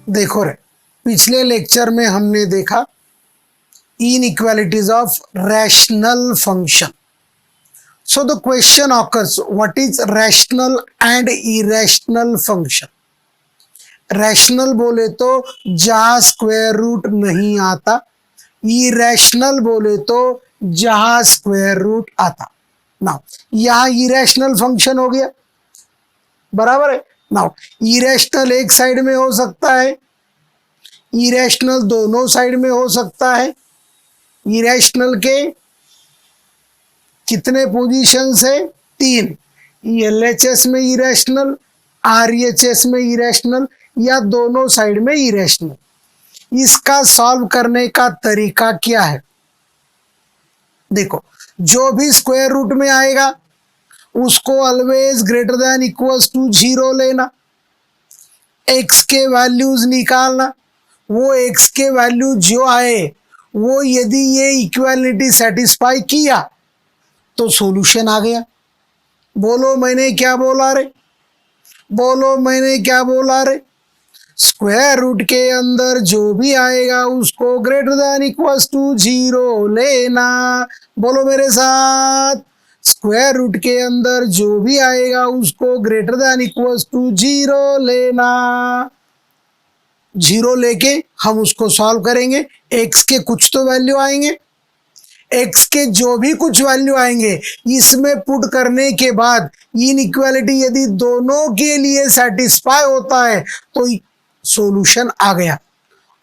देखो रे, पिछले लेक्चर में हमने देखा inequalities of rational function. So the question occurs, what is rational and irrational function? Rational बोले तो जहां स्क्वायर रूट नहीं आता, इरेशनल बोले तो जहां स्क्वायर रूट आता. नाउ यहां इरेशनल फंक्शन हो गया, बराबर है. नाउ इरेशनल एक साइड में हो सकता है, इरेशनल दोनों साइड में हो सकता है. इरेशनल के कितने पोजीशंस है? 3. एलएचएस में इरेशनल, आरएचएस में इरेशनल, या दोनों साइड में इरेशनल. इसका सॉल्व करने का तरीका क्या है? देखो, जो भी स्क्वायर रूट में आएगा उसको always greater than equals to 0 लेना, एक्स के वैल्यूज निकालना. वो एक्स के वैल्यू जो आए वो यदि ये इक्वालिटी सेटिस्फाई किया तो सॉल्यूशन आ गया. बोलो मैंने क्या बोला रे? बोलो मैंने क्या बोला रे? स्क्वायर रूट के अंदर जो भी आएगा उसको ग्रेटर देन इक्वल्स टू 0 लेना. बोलो मेरे साथ, स्क्वायर रूट के अंदर जो भी आएगा उसको ग्रेटर देन इक्वल्स टू 0 लेना. 0 लेके हम उसको सॉल्व करेंगे. एक्स के कुछ तो वैल्यू आएंगे, एक्स के जो भी कुछ वैल्यू आएंगे इसमें पुट करने के बाद इनइक्वालिटी यदि दोनों के लिए सेटिस्फाई होता है तो सॉल्यूशन आ गया,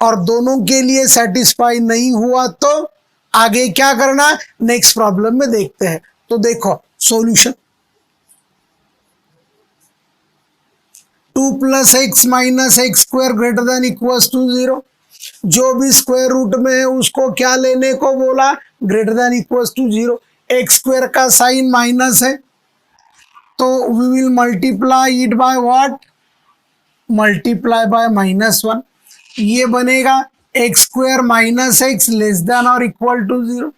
और दोनों के लिए सेटिस्फाई नहीं हुआ तो आगे क्या करना, नेक्स्ट प्रॉब्लम में देखते हैं. तो देखो solution, 2 + x - x² greater than equals to 0. जो भी स्क्वायर रूट में है उसको क्या लेने को बोला? Greater than equals to 0. x² का साइन माइनस है तो we will multiply it by what? Multiply by -1. ये बनेगा x² - x लेस देन और इक्वल टू 0.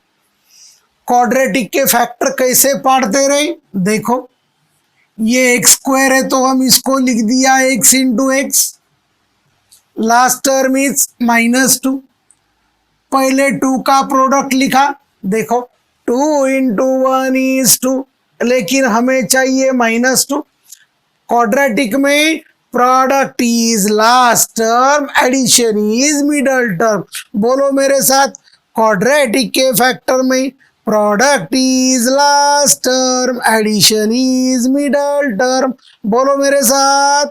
क्वाड्रेटिक के फैक्टर कैसे पढ़ते रहे? देखो, ये x² है तो हम इसको लिख दिया x into x. Last term is -2. पहले 2 का प्रोडक्ट लिखा. देखो 2 इंटू 1 इज 2, लेकिन हमें चाहिए -2. क्वाड्रेटिक में product is last term, addition is middle term. बोलो मेरे साथ, क्वाड्रेटिक के फैक्टर में product is last term, addition is middle term. बोलो मेरे साथ,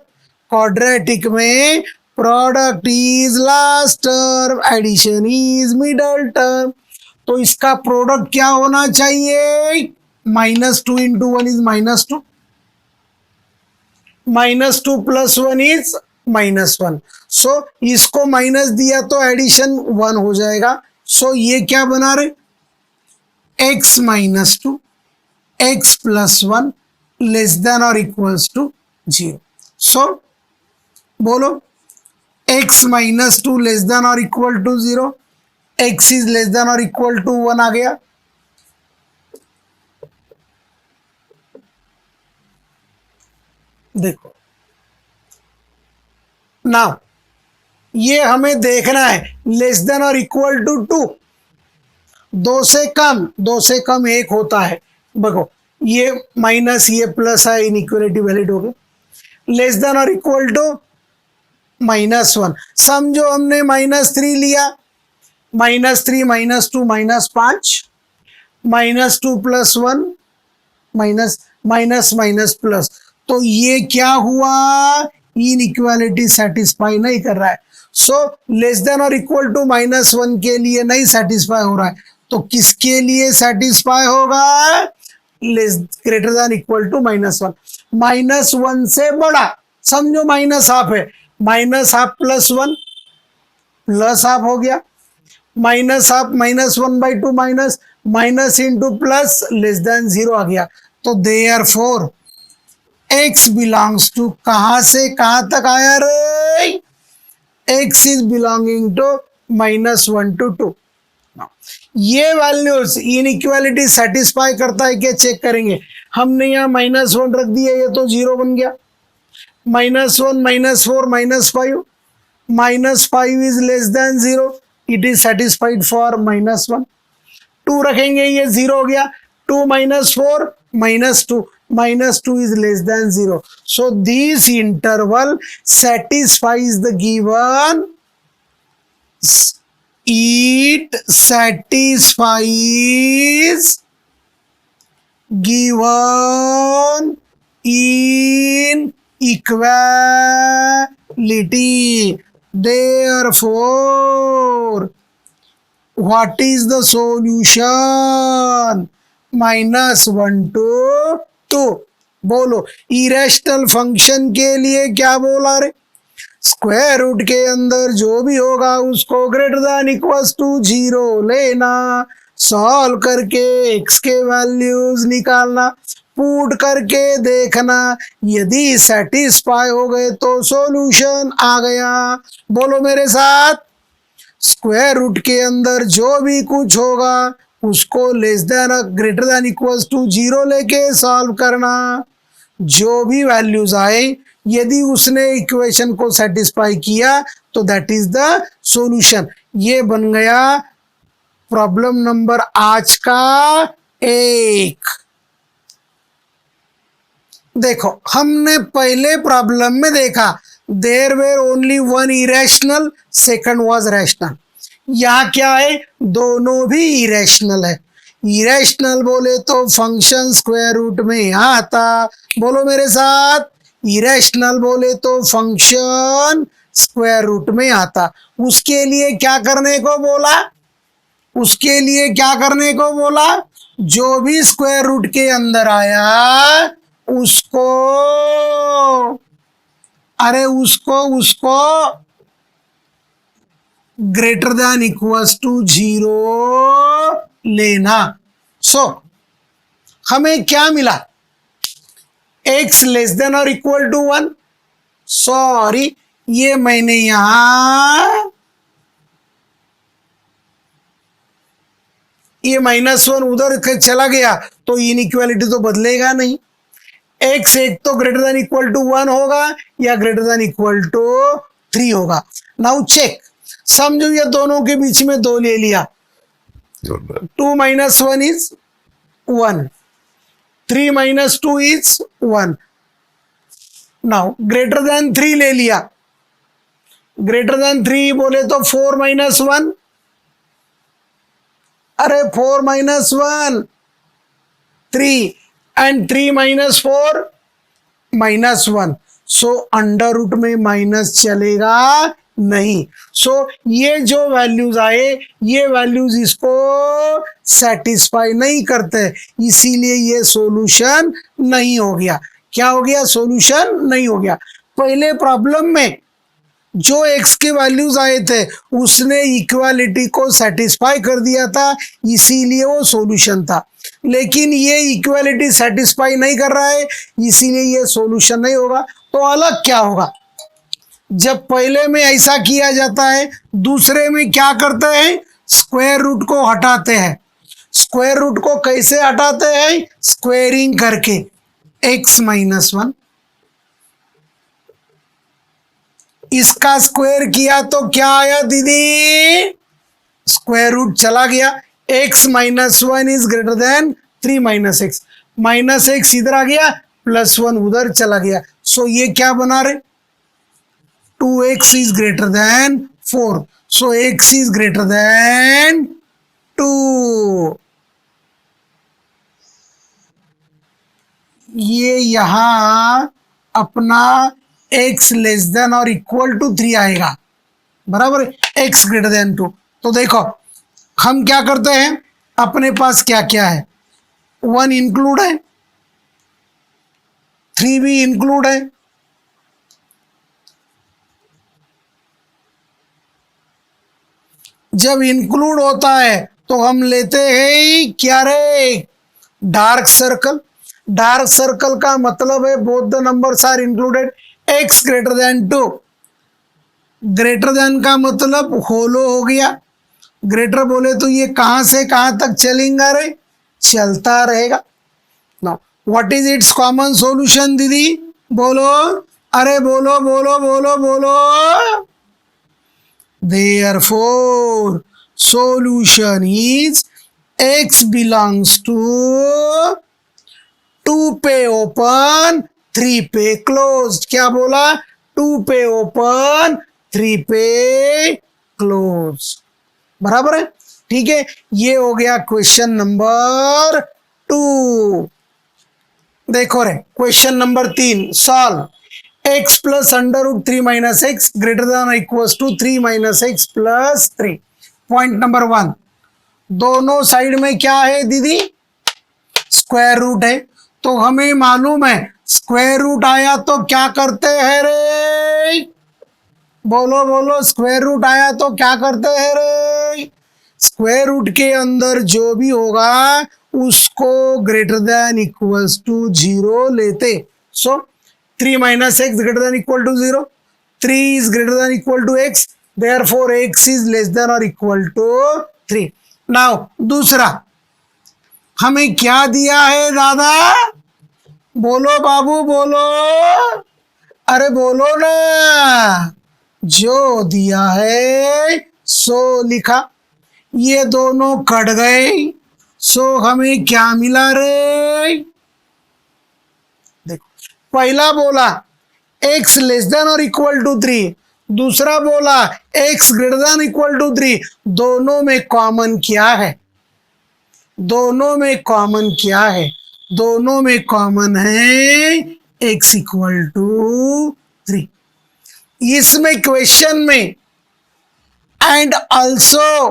क्वाड्रेटिक में product is last term, addition is middle term. तो इसका प्रोडक्ट क्या होना चाहिए? -2 इंटू 1 इज -2, -2 + 1 इज -1. सो इसको माइनस दिया तो एडिशन 1 हो जाएगा. सो ये क्या बना रहे? x - 2 x + 1 लेस देन और इक्वल्स टू 0. सो बोलो, x - 2 लेस देन और equal to 0, x is less than और इक्वल टू 1 आ गया. देखो नाउ ये हमें देखना है लेस देन और इक्वल टू 2. 2 से कम 1 होता है. देखो ये माइनस ये प्लस है, इनइक्वालिटी वैलिड हो गई. लेस देन और इक्वल टू -1. समझो हमने -3 लिया, -3 - 2 -5, -2 + 1 माइनस प्लस. तो ये क्या हुआ? इनइक्वालिटी सेटिस्फाई नहीं कर रहा है. सो लेस देन और इक्वल टू -1 के लिए नहीं सेटिस्फाई हो रहा है, तो किसके लिए सेटिस्फाई होगा? Less greater than equal to -1. -1 से बड़ा, समझो -½ है, -½ + 1 +½ हो गया. -½ -1/2 minus into plus less than 0 आ गया. तो देयरफॉर x बिलोंग्स टू, कहां से कहां तक आया रे? x is belonging to -1 to 2. ये वैल्यूज इनइक्वालिटी सेटिस्फाई करता है क्या? चेक करेंगे. हमने यहाँ -1 रख दिया, ये तो 0 बन गया. -1 -4 -5 -5 is less than 0, it is satisfied for -1। 2 रखेंगे, ये 0 हो गया। 2 - 4 -2, -2 is less than 0. So this interval satisfies the given, it satisfies given inequality. Therefore, what is the solution? -1 to 2। बोलो, इरेशनल फंक्शन के लिए क्या बोला रे? स्क्वायर रूट के अंदर जो भी होगा उसको ग्रेटर देन इक्वल्स टू 0 लेना, सॉल्व करके x के वैल्यूज निकालना, पुट करके देखना, यदि सेटिस्फाई हो गए तो सॉल्यूशन आ गया। बोलो मेरे साथ, स्क्वायर रूट के अंदर जो भी कुछ होगा उसको less than greater than equals to 0 लेके सॉल्व करना, जो भी वैल्यूज आए यदि उसने इक्वेशन को सेटिस्फाई किया तो दैट इज द सॉल्यूशन। ये बन गया प्रॉब्लम नंबर आज का 1। देखो, हमने पहले प्रॉब्लम में देखा there were only one irrational, second was rational. यहाँ क्या है? दोनों भी इरेशनल है। इरेशनल बोले तो फंक्शन स्क्वायर रूट में यहाँ आता। बोलो मेरे साथ, इरेशनल बोले तो फंक्शन स्क्वायर रूट में आता। उसके लिए क्या करने को बोला? उसके लिए क्या करने को बोला? जो भी स्क्वायर रूट के अंदर आया उसको, अरे उसको ग्रेटर देन इक्वल्स टू 0 लेना। सो हमें क्या मिला? x लेस देन और इक्वल टू 1। सॉरी, ये मैंने यहां ये -1 उधर चला गया तो इनइक्वालिटी तो बदलेगा नहीं। x एक तो ग्रेटर देन इक्वल टू 1 होगा या ग्रेटर देन इक्वल टू 3 होगा। नाउ चेक, समझो ये दोनों के बीच में 2 ले लिया। 2 - 1 is 1, 3 - 2 is 1। Now greater than 3 ले लिया। ग्रेटर देन 3 बोले तो 4 - 1, अरे 4 - 1 3, एंड 3 - 4 -1। सो अंडर रूट में माइनस चलेगा नहीं। सो ये जो वैल्यूज आए ये वैल्यूज इसको सेटिस्फाई नहीं करते, इसीलिए ये सॉल्यूशन नहीं हो गया। क्या हो गया? सॉल्यूशन नहीं हो गया। पहले प्रॉब्लम में जो x के वैल्यूज आए थे उसने इक्वालिटी को सेटिस्फाई कर दिया था, इसीलिए वो सॉल्यूशन था। लेकिन ये इक्वालिटी सेटिस्फाई नहीं कर रहा है, इसीलिए ये सॉल्यूशन नहीं होगा। तो अलग क्या होगा? जब पहले में ऐसा किया जाता है, दूसरे में क्या करते हैं? स्क्वायर रूट को हटाते हैं। स्क्वायर रूट को कैसे हटाते हैं? स्क्वायरिंग करके। x - 1, इसका स्क्वायर किया तो क्या आया दीदी? स्क्वायर रूट चला गया। x - 1 is greater then 3 - x, -x इधर आ गया, +1 उधर चला गया। सो ये क्या बना रहे? 2x is greater then 4, so x is greater than 2। ये यहां अपना x लेस देन और इक्वल टू 3 आएगा, बराबर, x ग्रेटर देन 2। तो देखो हम क्या करते हैं, अपने पास क्या क्या है? 1 इंक्लूड है, 3 भी इंक्लूड है, जब इंक्लूड होता है तो हम लेते हैं क्या रे? Dark circle. डार्क सर्कल का मतलब है both the numbers are included. x greater than 2, greater than का मतलब होलो हो गया। ग्रेटर बोले तो ये कहां से कहां तक चलेगा रे? चलता रहेगा। Now what is it's common solution दीदी? बोलो, अरे बोलो बोलो बोलो बोलो। Therefore, solution is x belongs to 2 पे ओपन 3 पे क्लोज्ड। क्या बोला? 2 पे ओपन 3 पे क्लोज। बराबर है? ठीक है, ये हो गया क्वेश्चन नंबर 2। देखो रे question number 3 solve. x plus under root 3 minus x greater than equal to 3 minus x plus 3। Point number 1, दोनों साइड में क्या है दीदी? स्क्वायर रूट है। तो हमें मालूम है स्क्वायर रूट आया तो क्या करते हैं रे? बोलो बोलो, स्क्वायर रूट आया तो क्या करते हैं रे? स्क्वायर रूट के अंदर जो भी होगा उसको ग्रेटर देन इक्वल्स टू 0 लेते। So 3 minus x greater than equal to 0, 3 is greater than equal to x, therefore x is less than और इक्वल टू 3। नाउ दूसरा हमें क्या दिया है दादा? बोलो बाबू बोलो, अरे बोलो ना। जो दिया है सो लिखा, ये दोनों कट गए, सो हमें क्या मिला रे? देखो, पहला बोला x लेस देन और इक्वल टू 3, दूसरा बोला x greater than equal to 3। दोनों में कॉमन क्या है? दोनों में कॉमन क्या है? दोनों में कॉमन है x इक्वल टू 3। इसमें क्वेश्चन में and also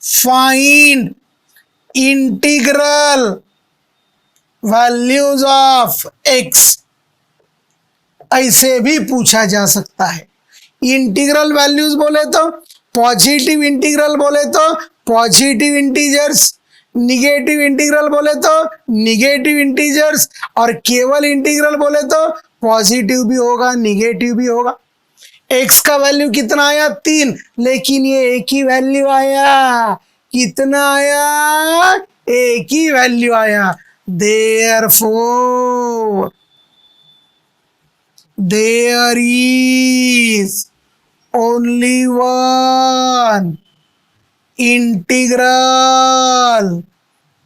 find integral values of x ऐसे भी पूछा जा सकता है। इंटीग्रल वैल्यूज बोले तो पॉजिटिव इंटीग्रल बोले तो पॉजिटिव इंटीजर्स, निगेटिव इंटीग्रल बोले तो निगेटिव इंटीजर्स, और केवल इंटीग्रल बोले तो पॉजिटिव भी होगा निगेटिव भी होगा। x का वैल्यू कितना आया? 3, लेकिन ये एक ही वैल्यू आया। कितना आया? एक ही वैल्यू आया। Therefore, there is only one integral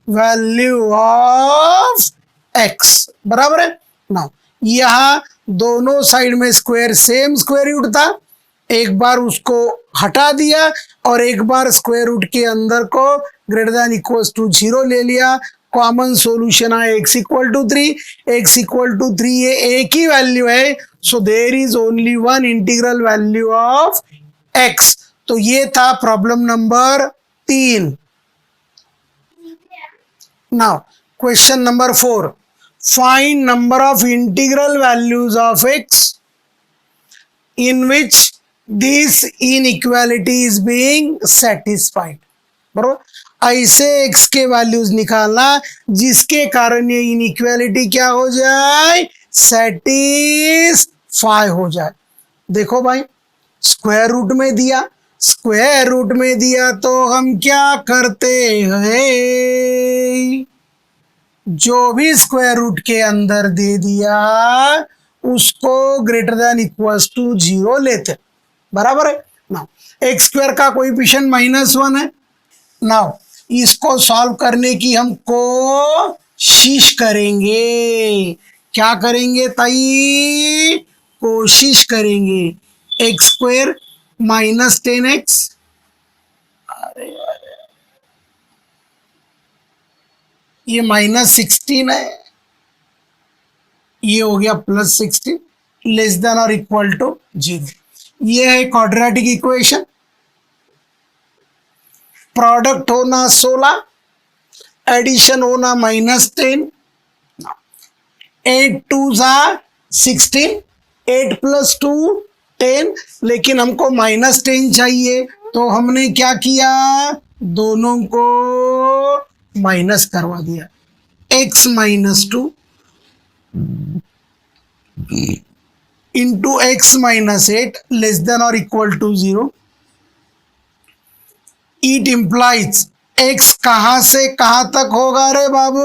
value of x। बराबर है ना? यहां दोनों साइड में स्क्वायर सेम स्क्वायर रूट था, एक बार उसको हटा दिया और एक बार स्क्वायर रूट के अंदर को ग्रेटर देन इक्वल टू 0 ले लिया। कॉमन सॉल्यूशन आया x equal to 3, x equal to 3 ये एक ही वैल्यू है, so there is only one integral value of x। तो ये था problem number 3। Now question number 4, find number of integral values of x in which this inequality is being satisfied। बरोबर, ऐसे x के वैल्यूज निकालना जिसके कारण ये इनइक्वालिटी क्या हो जाए? सेटिस्फाई हो जाए। देखो भाई, स्क्वायर रूट में दिया, स्क्वायर रूट में दिया तो हम क्या करते हैं? जो भी स्क्वायर रूट के अंदर दे दिया उसको ग्रेटर देन इक्वल्स टू 0 लेते। बराबर है ना? एक्स स्क्वायर का कोएफिशिएंट -1 है। नाउ इसको सॉल्व करने की हम कोशिश करेंगे। क्या करेंगे ताई? कोशिश करेंगे। एक्स स्क्वायर -10x, अरे ये -16 है, ये हो गया +16 लेस देन और इक्वल टू 0। ये है क्वाड्रेटिक इक्वेशन। प्रोडक्ट होना 16, एडिशन होना -10, 8 2 16, 8 + 2 10, लेकिन हमको -10 चाहिए तो हमने क्या किया? दोनों को माइनस करवा दिया। x -2 into x -8 less than और equal to 0। It implies x कहां से कहां तक होगा रे बाबू?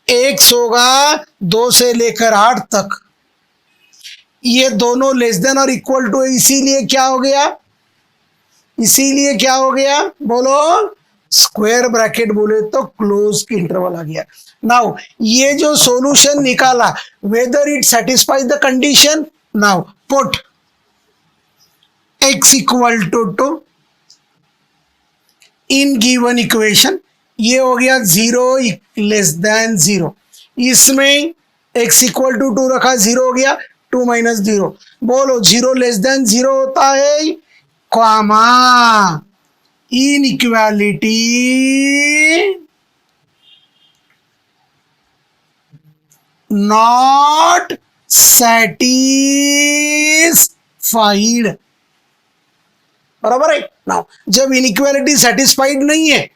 x होगा 2 से लेकर 8 तक। ये दोनों लेस देन और इक्वल टू, इसीलिए क्या हो गया? इसीलिए क्या हो गया बोलो, स्क्वायर ब्रैकेट बोले तो क्लोज इंटरवल आ गया। नाउ ये जो सॉल्यूशन निकाला, whether it satisfies the condition, now put x equal to in given equation, ये हो गया 0 लेस देन 0, इसमें x इक्वल टू 2 रखा, 0 हो गया, 2 माइनस 0, बोलो 0 लेस देन 0 होता है, कॉमा इनइक्वालिटी नॉट सेटिस्फाइड, बराबर है ना। जब इनइक्वालिटी सेटिस्फाइड नहीं है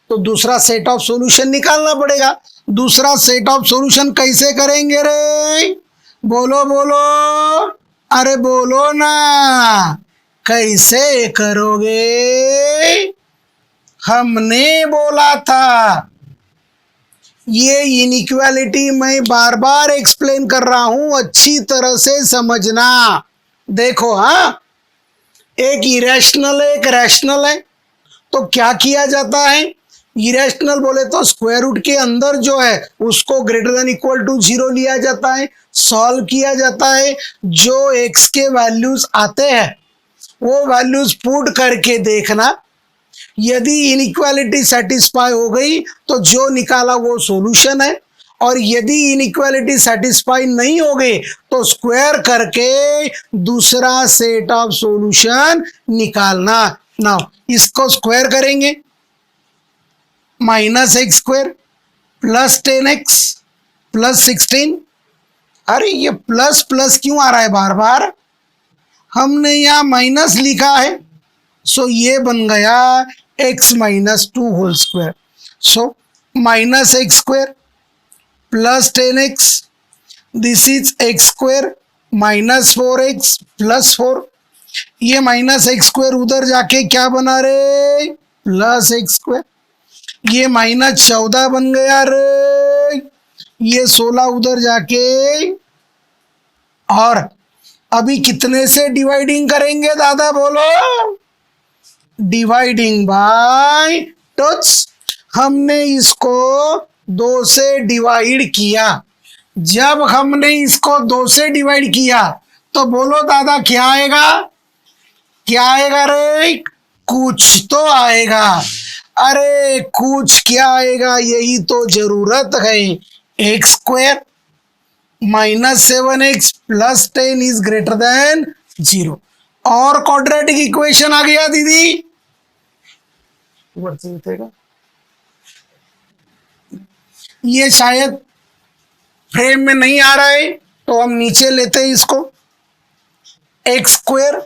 तो दूसरा सेट ऑफ सॉल्यूशन निकालना पड़ेगा। दूसरा सेट ऑफ सॉल्यूशन कैसे करेंगे रे, बोलो बोलो, अरे बोलो ना, कैसे करोगे, हमने बोला था। ये इनइक्वालिटी मैं बार बार एक्सप्लेन कर रहा हूं, अच्छी तरह से समझना। देखो हाँ, एक इरेशनल है, एक रैशनल है, तो क्या किया जाता है, इरेशनल बोले तो स्क्वायर रूट के अंदर जो है उसको ग्रेटर देन इक्वल टू 0 लिया जाता है, सॉल्व किया जाता है, जो एक्स के वैल्यूज आते हैं वो वैल्यूज पुट करके देखना, यदि इनइक्वालिटी सेटिस्फाई हो गई तो जो निकाला वो सॉल्यूशन है, और यदि इनइक्वालिटी सेटिस्फाई नहीं हो गई तो स्क्वायर करके दूसरा सेट ऑफ सॉल्यूशन निकालना। नाउ इसको स्क्वायर करेंगे, -x² प्लस 10x प्लस 16, अरे ये प्लस प्लस क्यों आ रहा है बार बार, हमने यहाँ माइनस लिखा है, सो ये बन गया x minus 2 whole square, so -x² plus 10x, this is x² minus 4x plus 4, ये -x² उधर जाके क्या बना रे, प्लस x², ये -14 बन गया रे, ये 16 उधर जाके, और अभी कितने से डिवाइडिंग करेंगे दादा बोलो, डिवाइडिंग बाय टच, हमने इसको 2 से डिवाइड किया, जब हमने इसको 2 से डिवाइड किया तो बोलो दादा क्या आएगा, क्या आएगा रे, कुछ तो आएगा, अरे कुछ क्या आएगा, यही तो जरूरत है, x² -7x plus 10 is greater than 0, और क्वाड्रेटिक इक्वेशन आ गया दीदी, ये शायद फ्रेम में नहीं आ रहा है तो हम नीचे लेते हैं इसको, x²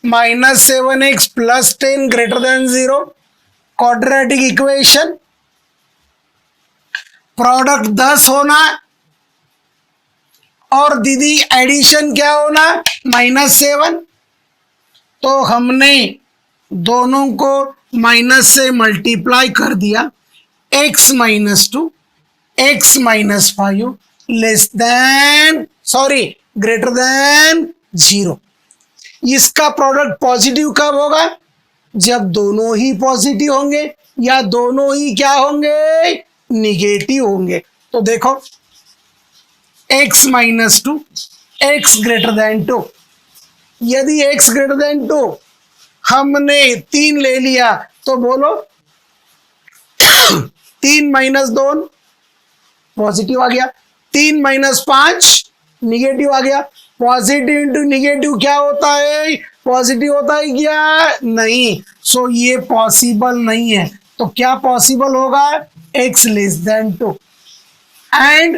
-7x plus 10 greater than 0, quadratic equation, product 10 होना, और दीदी एडिशन क्या होना, -7, तो हमने दोनों को माइनस से मल्टीप्लाई कर दिया, x -2 x -5 less than greater than 0, इसका प्रोडक्ट पॉजिटिव कब होगा, जब दोनों ही पॉजिटिव होंगे या दोनों ही क्या होंगे, निगेटिव होंगे। तो देखो x -2 x ग्रेटर देन 2, यदि x ग्रेटर देन 2 हमने 3 ले लिया तो बोलो 3 - 2 पॉजिटिव आ गया, 3 - 5 निगेटिव आ गया, पॉजिटिव इंटू निगेटिव क्या होता है, पॉजिटिव होता है क्या, नहीं, सो ये पॉसिबल नहीं है, तो क्या पॉसिबल होगा, x less then 2 and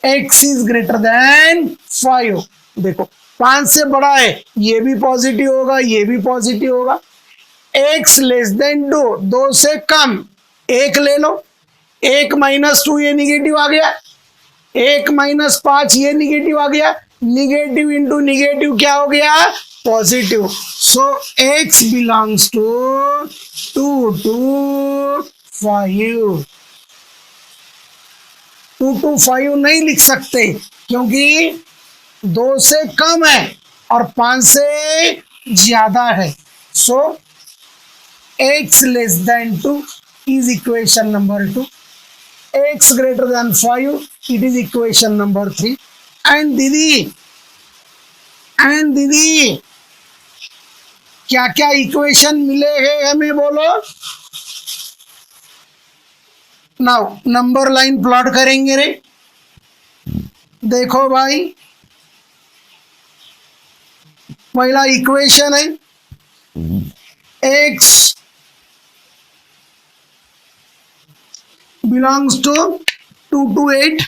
x is greater then 5, देखो 5 से बड़ा है, ये भी पॉजिटिव होगा, ये भी पॉजिटिव होगा, x लेस देन 2, 2 से कम 1 ले लो, 1 -2 ये निगेटिव आ गया, 1 - 5 ये निगेटिव आ गया, निगेटिव इंटू निगेटिव क्या हो गया, positive, so x belongs to 2 to 5, 2 to 5 नहीं लिख सकते क्योंकि 2 से कम है और 5 से ज्यादा है। सो x less then 2 is equation number 2, x greater then 5 it is equation number 3। And दीदी क्या क्या इक्वेशन मिले हैं हमें बोलो। नाउ नंबर लाइन प्लॉट करेंगे रे। देखो भाई, पहला इक्वेशन है x बिलोंग्स टू 2 to 8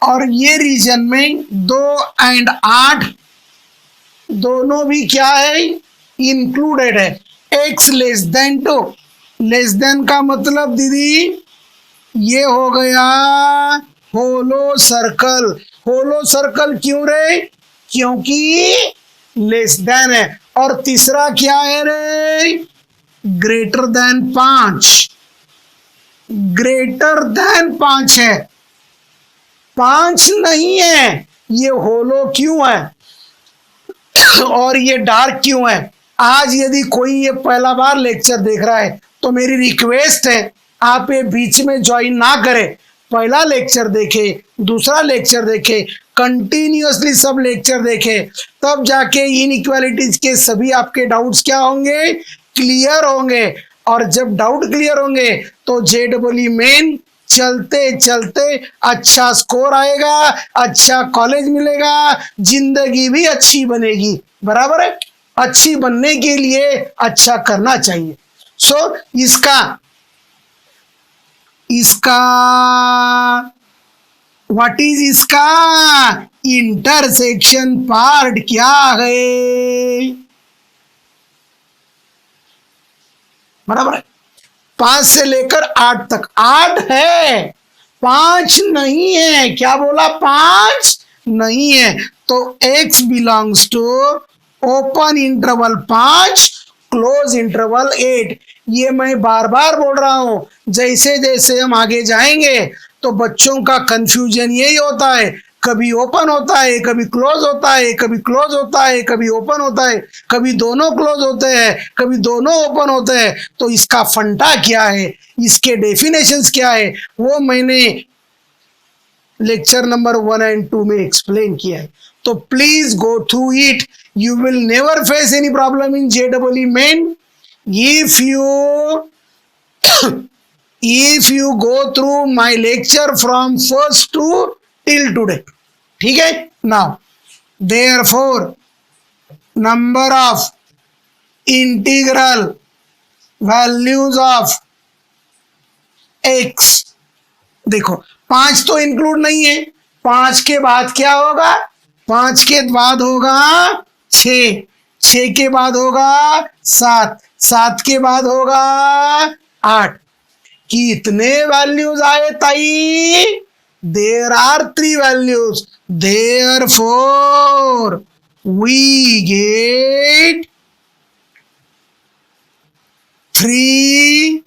और ये रीजन में 2 and 8 दोनों भी क्या है, इंक्लूडेड है। x less then 2, less then का मतलब दीदी ये हो गया होलो सर्कल। होलो सर्कल क्यों रे, क्योंकि लेस देन है। और तीसरा क्या है रे, ग्रेटर देन 5, ग्रेटर देन 5 है, 5 नहीं है। ये होलो क्यों है और ये डार्क क्यों है। आज यदि कोई ये पहला बार लेक्चर देख रहा है तो मेरी रिक्वेस्ट है आप ये बीच में ज्वाइन ना करें, पहला लेक्चर देखे, दूसरा लेक्चर देखे, कंटिन्यूअसली सब लेक्चर देखे, तब जाके इनइक्वालिटीज के सभी आपके डाउट्स क्या होंगे, क्लियर होंगे। और जब डाउट क्लियर होंगे तो जेडबलई मेन चलते चलते अच्छा स्कोर आएगा, अच्छा कॉलेज मिलेगा, जिंदगी भी अच्छी बनेगी। बराबर है, अच्छी बनने के लिए अच्छा करना चाहिए। सो इसका व्हाट इज इसका इंटरसेक्शन पार्ट क्या है। बराबर है, 5 से लेकर 8 तक, 8 है, 5 नहीं है। क्या बोला, 5 नहीं है। तो x belongs to open interval 5 close interval 8। ये मैं बार बार बोल रहा हूं, जैसे जैसे हम आगे जाएंगे तो बच्चों का कंफ्यूजन यही होता है, कभी ओपन होता है, कभी क्लोज होता है, कभी क्लोज होता है, कभी ओपन होता है, कभी दोनों क्लोज होते हैं, कभी दोनों ओपन होते हैं। तो इसका फंडा क्या है, इसके डेफिनेशंस क्या है, वो मैंने लेक्चर नंबर 1 and 2 में एक्सप्लेन किया है। तो please go through it, you will never face any problem in JEE main if you go through my lecture from first to till today। ठीक है। now therefore number of integral values of x, देखो 5 तो include नहीं है, 5 के बाद क्या होगा, 5 के बाद होगा 6, 6 के बाद होगा 7, 7 के बाद होगा 8। कितने वैल्यूज आए ताई, there are 3 values, therefore we get 3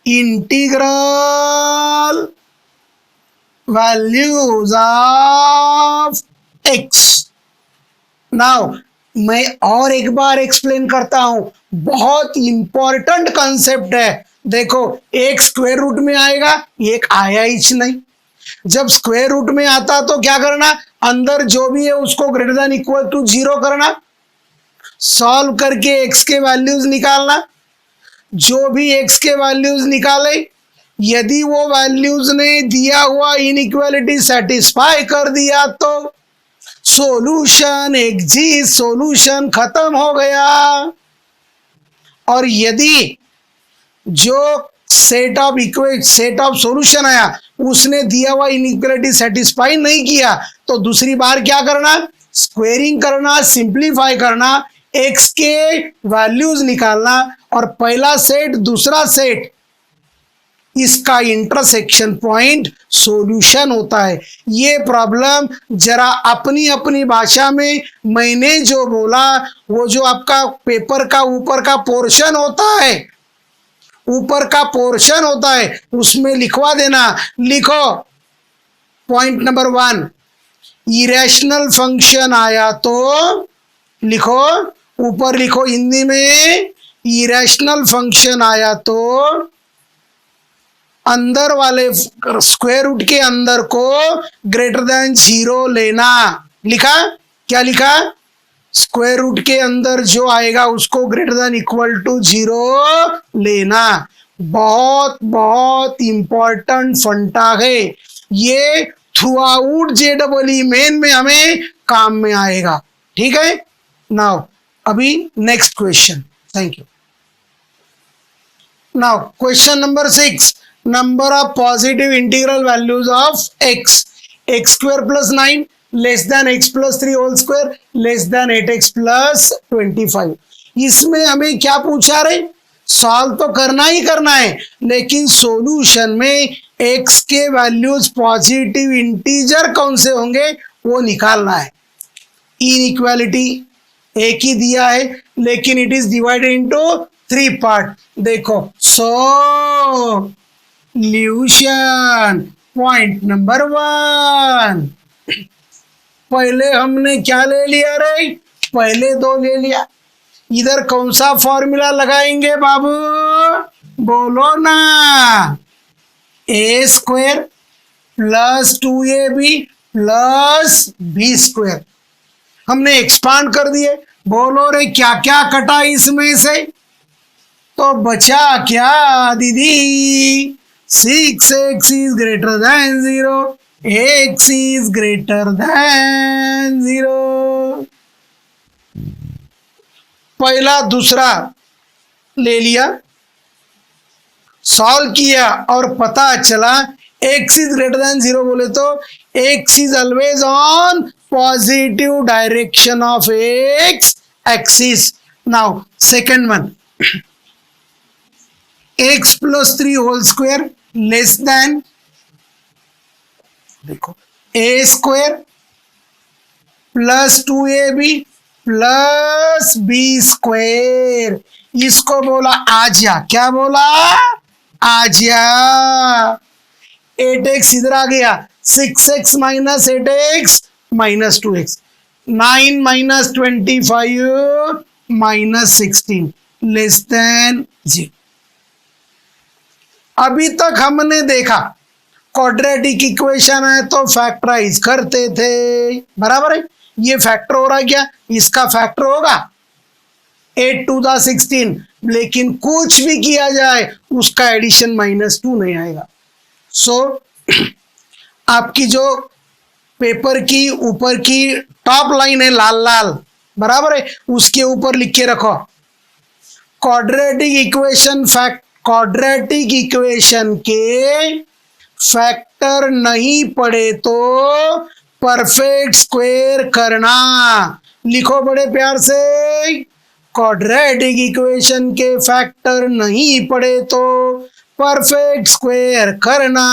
integral values of x। Now मैं और एक बार एक्सप्लेन करता हूं, बहुत इंपॉर्टेंट कंसेप्ट है। देखो एक स्क्वायर रूट में आएगा, एक आया ही नहीं। जब स्क्वायर रूट में आता तो क्या करना, अंदर जो भी है उसको ग्रेटर देन इक्वल टू 0 करना, सॉल्व करके x के वैल्यूज निकालना। जो भी x के वैल्यूज निकाले, यदि वो वैल्यूज ने दिया हुआ इनइक्वालिटी सेटिस्फाई कर दिया तो सॉल्यूशन एग्जिस्ट, सॉल्यूशन खत्म हो गया। और यदि जो सेट ऑफ सॉल्यूशन आया उसने दिया हुआ इनइक्वालिटी सेटिस्फाई नहीं किया तो दूसरी बार क्या करना, स्क्वेयरिंग करना, सिंप्लीफाई करना, x के वैल्यूज निकालना और पहला सेट दूसरा सेट इसका इंटरसेक्शन पॉइंट सॉल्यूशन होता है। ये प्रॉब्लम जरा अपनी अपनी भाषा में मैंने जो बोला, वो जो आपका पेपर का ऊपर का पोर्शन होता है, ऊपर का पोर्शन होता है उसमें लिखवा देना। लिखो पॉइंट नंबर 1, इरेशनल फंक्शन आया तो लिखो ऊपर लिखो हिंदी में, इरेशनल फंक्शन आया तो अंदर वाले स्क्वायर रूट के अंदर को ग्रेटर देन 0 लेना। लिखा, क्या लिखा? स्क्वायर रूट के अंदर जो आएगा उसको ग्रेटर देन इक्वल टू 0 लेना। बहुत बहुत इंपॉर्टेंट फंडा है ये, थ्रू आउट JEE मेन में हमें काम में आएगा। ठीक है, नाउ अभी next question. Thank you. Now question number 6, number of positive integral values of x, x square plus 9 less than x plus 3 whole square less than 8x plus 25। इसमें हमें क्या पूछा रहे? सॉल्व तो करना ही करना है, लेकिन सॉल्यूशन में x के वैल्यूज पॉजिटिव इंटीजर कौन से होंगे वो निकालना है। इनइक्वालिटी एक ही दिया है, लेकिन it is divided into 3 part. देखो, सॉल्यूशन पॉइंट नंबर 1, पहले हमने क्या ले लिया रे? पहले 2 ले लिया। इधर कौन सा फॉर्मूला लगाएंगे बाबू? बोलो ना। A square plus 2ab plus B square हमने एक्सपांड कर दिए। बोलो रे क्या क्या कटा इसमें से? तो बचा क्या दीदी? 6x is greater than 0, x is greater than 0। पहला दूसरा ले लिया, सॉल्व किया और पता चला x is greater than 0 बोले तो x is always on positive direction of x axis। now second one, x plus 3 whole square less than, देखो, a square plus 2ab plus B square. इसको बोला आजा, क्या बोला? आजा। 8x इधर आ गया, 6x minus 8x minus 2x, 9 minus 25 minus 16 less than 0। अभी तक हमने देखा क्वाड्रेटिक इक्वेशन है तो फैक्टराइज करते थे, बराबर है। ये फैक्टर हो रहा है क्या? इसका फैक्टर होगा 8 to the 16, लेकिन कुछ भी किया जाए उसका एडिशन -2 नहीं आएगा। सो आपकी जो पेपर की ऊपर की टॉप लाइन है लाल लाल, बराबर है, उसके ऊपर लिख के रखो क्वाड्रेटिक इक्वेशन के फैक्टर नहीं पड़े तो परफेक्ट स्क्वायर करना। लिखो बड़े प्यार से, क्वाड्रेटिक इक्वेशन के फैक्टर नहीं पड़े तो परफेक्ट स्क्वायर करना।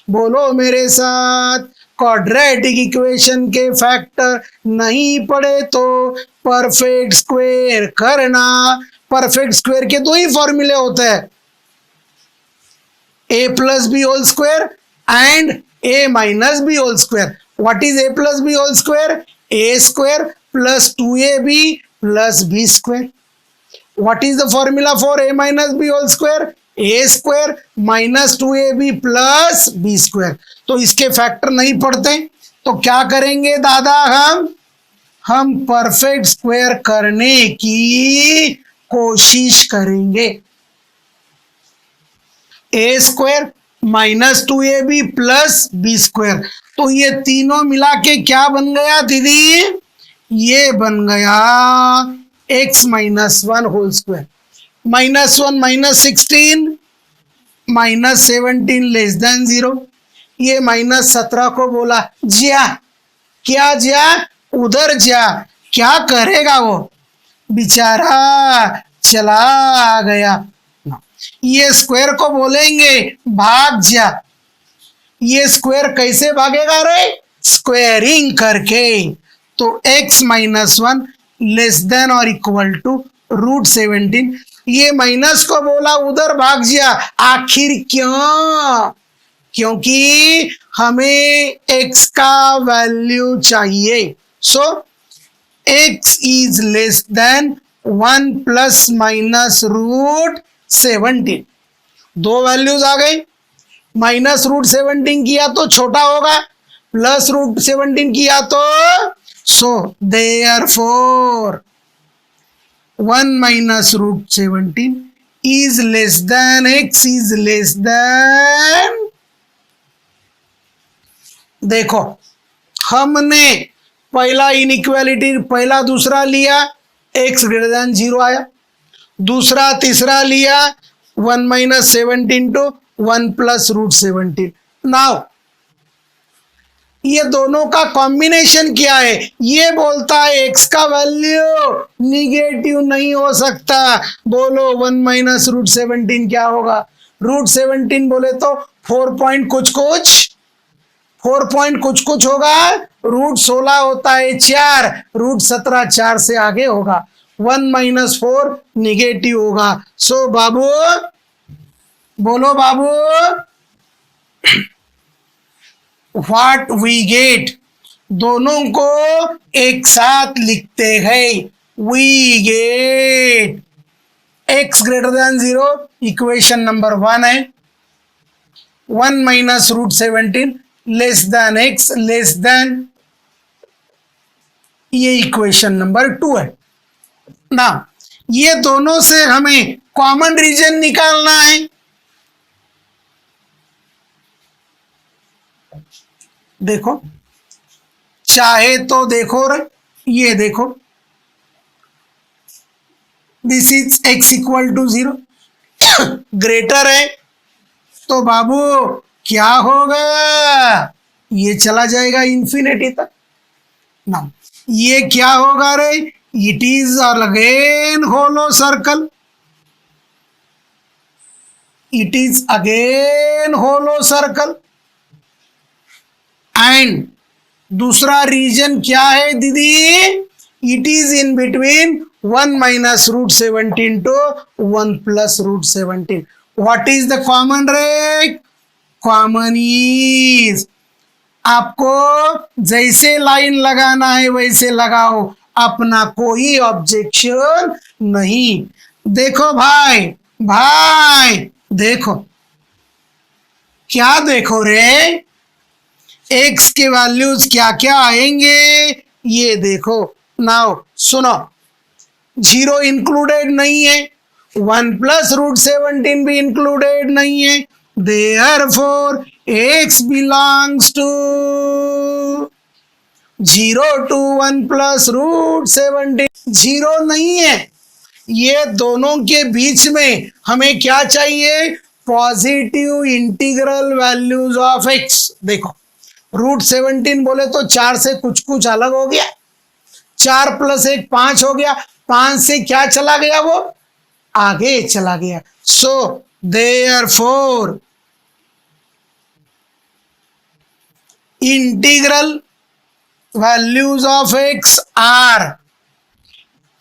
बोलो मेरे साथ, क्वाड्रेटिक इक्वेशन के फैक्टर नहीं पड़े तो परफेक्ट स्क्वायर करना। परफेक्ट स्क्वायर के 2 ही फॉर्मूले होते हैं, a plus b whole square and a minus b whole square। What is a plus b whole square? A square plus 2ab plus b square। What is the formula for a minus b whole square? A square minus 2ab plus b square। तो इसके factor नहीं पड़ते तो क्या करेंगे दादा? हम perfect square करने की कोशिश करेंगे। A square minus 2ab plus B square, तो ये तीनों मिला के क्या बन गया दीदी? ये बन गया x minus 1 whole square. -1 minus 16 minus 17 less than 0। ये -17 को बोला जा, क्या जा? उधर जा। क्या करेगा वो बेचारा? चला गया। ये स्क्वायर को बोलेंगे भाग जा। ये स्क्वायर कैसे भागेगा रे? स्क्वायरिंग करके। तो x माइनस 1 लेस देन और इक्वल टू √17। ये माइनस को बोला उधर भाग जा। आखिर क्यों? क्योंकि हमें x का वैल्यू चाहिए। So x is less than 1 plus minus root 17, दो वैल्यूज आ गई। माइनस रूट 17 किया तो छोटा होगा, प्लस रूट 17 किया तो, so therefore 1 minus root 17 is less than x is less than, देखो हमने पहला इनइक्वालिटी पहला दूसरा लिया, x ग्रेटर देन 0 आया, दूसरा तीसरा लिया 1 minus 17 to 1 plus root 17। Now ये दोनों का कॉम्बिनेशन क्या है, ये बोलता है x का वैल्यू निगेटिव नहीं हो सकता। बोलो 1 माइनस रूट 17 क्या होगा, रूट 17 बोले तो 4 पॉइंट कुछ कुछ होगा, रूट 16 होता है 4, रूट 17 4 से आगे होगा, 1 माइनस 4 निगेटिव होगा। सो बाबू बोलो बाबू, व्हाट वी गेट, दोनों को एक साथ लिखते हैं, we get x greater than 0, equation number 1 है, 1 minus root 17 less than x less than, ये इक्वेशन नंबर 2 है ना। ये दोनों से हमें कॉमन रीजन निकालना है। देखो चाहे तो देखो रे, ये देखो this is x equal to 0, greater है तो बाबू क्या होगा, ये चला जाएगा इंफिनिटी तक ना। ये क्या होगा रे, it is again hollow circle, it is again hollow circle. And दूसरा रीजन क्या है दीदी, it is in between 1 minus root 17 to 1 plus root 17। What is the common रे, कॉमन इज, आपको जैसे लाइन लगाना है वैसे लगाओ, अपना कोई ऑब्जेक्शन नहीं। देखो भाई देखो क्या, देखो रे x के वैल्यूज क्या क्या आएंगे, ये देखो। नाउ सुनो, 0 इंक्लूडेड नहीं है, 1 प्लस रूट 17 भी इंक्लूडेड नहीं है, therefore x belongs to 0 to 1 plus root 17, 0 नहीं है। ये दोनों के बीच में हमें क्या चाहिए, positive integral values of x। देखो रूट 17 बोले तो 4 से कुछ अलग हो गया, 4 प्लस 1 5 हो गया, 5 से क्या चला गया, वो आगे चला गया। So therefore integral values of x are,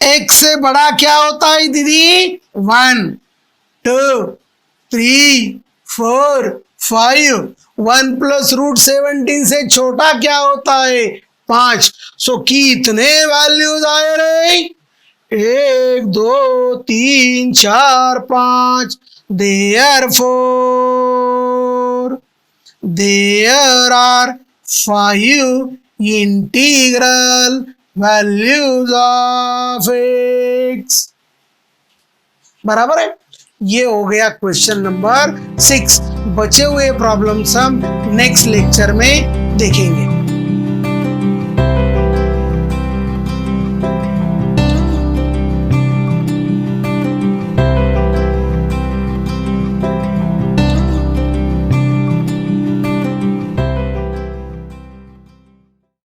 x से बड़ा क्या होता है दीदी, 1 2 3 4 5, 1 प्लस रूट 17 से छोटा क्या होता है, 5। सो कितने वैल्यूज आए रे, 1 2 3 4 5, therefore there are 5 integral values of x। बराबर है। ये हो गया क्वेश्चन नंबर 6। बचे हुए प्रॉब्लम्स हम नेक्स्ट लेक्चर में देखेंगे।